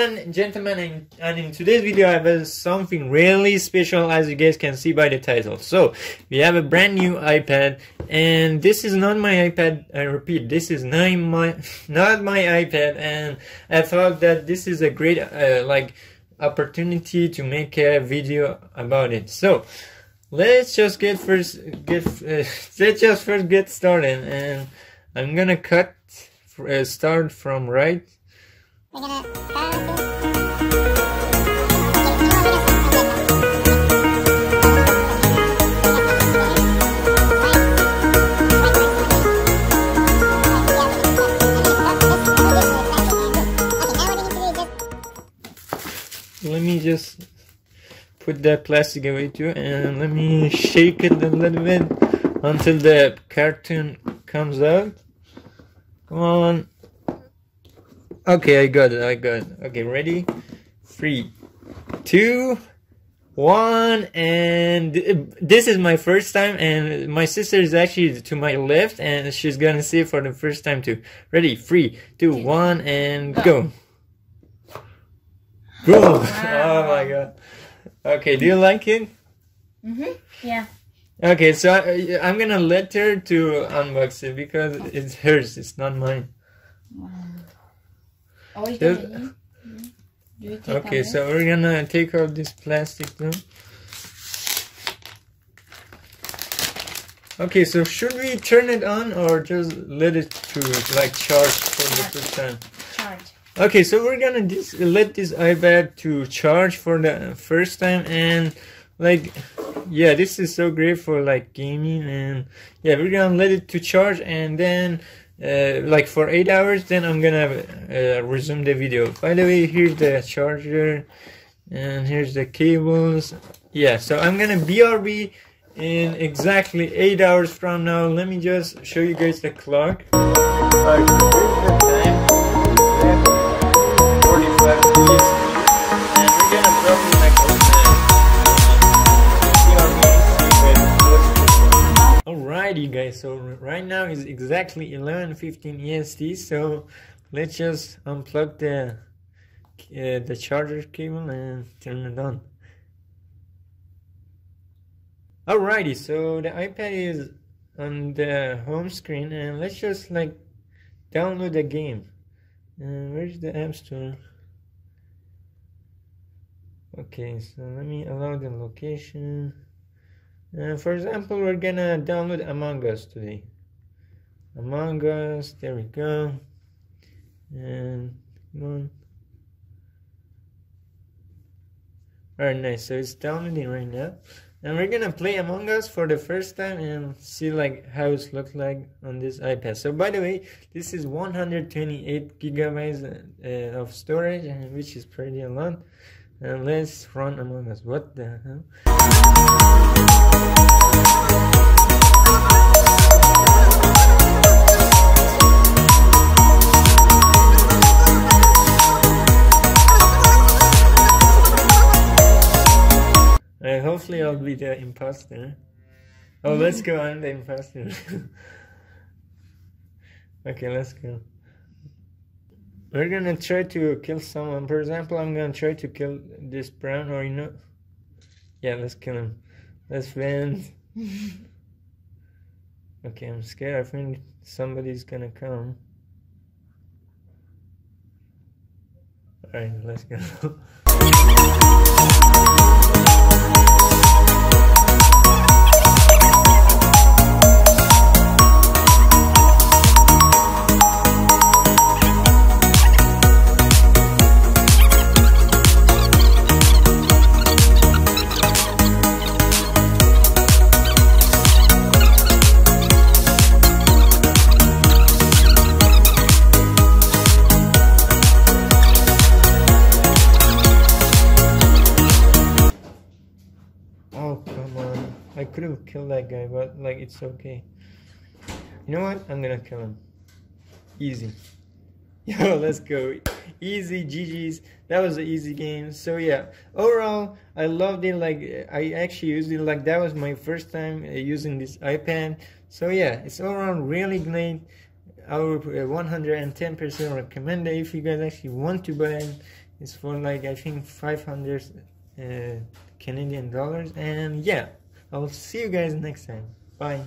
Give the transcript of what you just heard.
and gentlemen, and in today's video I have something really special, as you guys can see by the title. So we have a brand new iPad, and this is not my iPad. I repeat, this is not my iPad, and I thought that this is a great opportunity to make a video about it. So let's just first get started, and I'm gonna start from right. We're gonna let me just put that plastic away too, and let me shake it a little bit until the cartoon comes out. Come on. Okay, I got it. Okay, ready? 3, 2, 1, and this is my first time, and my sister is actually to my left, and she's gonna see it for the first time too. Ready? 3, 2, 1, and go. Boom! Wow. Oh my god. Okay, do you like it? Yeah. Okay, so I'm gonna let her to unbox it because it's hers, it's not mine. Wow. Okay, so we're gonna take out this plastic now. Okay, so should we turn it on or just let it to charge for the first time? Charge. Okay, so we're gonna let this iPad to charge for the first time, and yeah, this is so great for gaming, and yeah, we're gonna let it to charge, and then for 8 hours, then I'm gonna resume the video. By the way, here's the charger, and here's the cables. Yeah, so I'm gonna BRB in exactly 8 hours from now. Let me just show you guys the clock. Here's the time. 45 minutes, and we're gonna probably Alright, you guys, so right now is exactly 11:15 EST, so let's just unplug the charger cable and turn it on. Alrighty, so the iPad is on the home screen, and let's just download the game. Where's the App Store? Okay, so let me allow the location. For example, we're gonna download Among Us today. Among Us, there we go. And come on. Alright, nice. So it's downloading right now, and we're gonna play Among Us for the first time and see how it looks like on this iPad. So by the way, this is 128 gigabytes of storage, which is pretty a lot. And let's run Among Us. What the hell? Hopefully I'll be the imposter. Oh, let's go on the imposter. Okay, let's go. We're gonna try to kill someone. For example, I'm gonna try to kill this brown, or yeah, let's kill him. Let's win. Okay, I'm scared. I think somebody's gonna come. Alright, let's go. I could have killed that guy, but it's okay. You know what? I'm gonna kill him. Easy. Yo, let's go. Easy, GG's. That was an easy game. So yeah, overall, I loved it. I actually used it. That was my first time using this iPad. So yeah, it's overall really great. I would 110% recommend it if you guys actually want to buy it. It's for like I think 500 Canadian dollars. And yeah, I'll see you guys next time. Bye.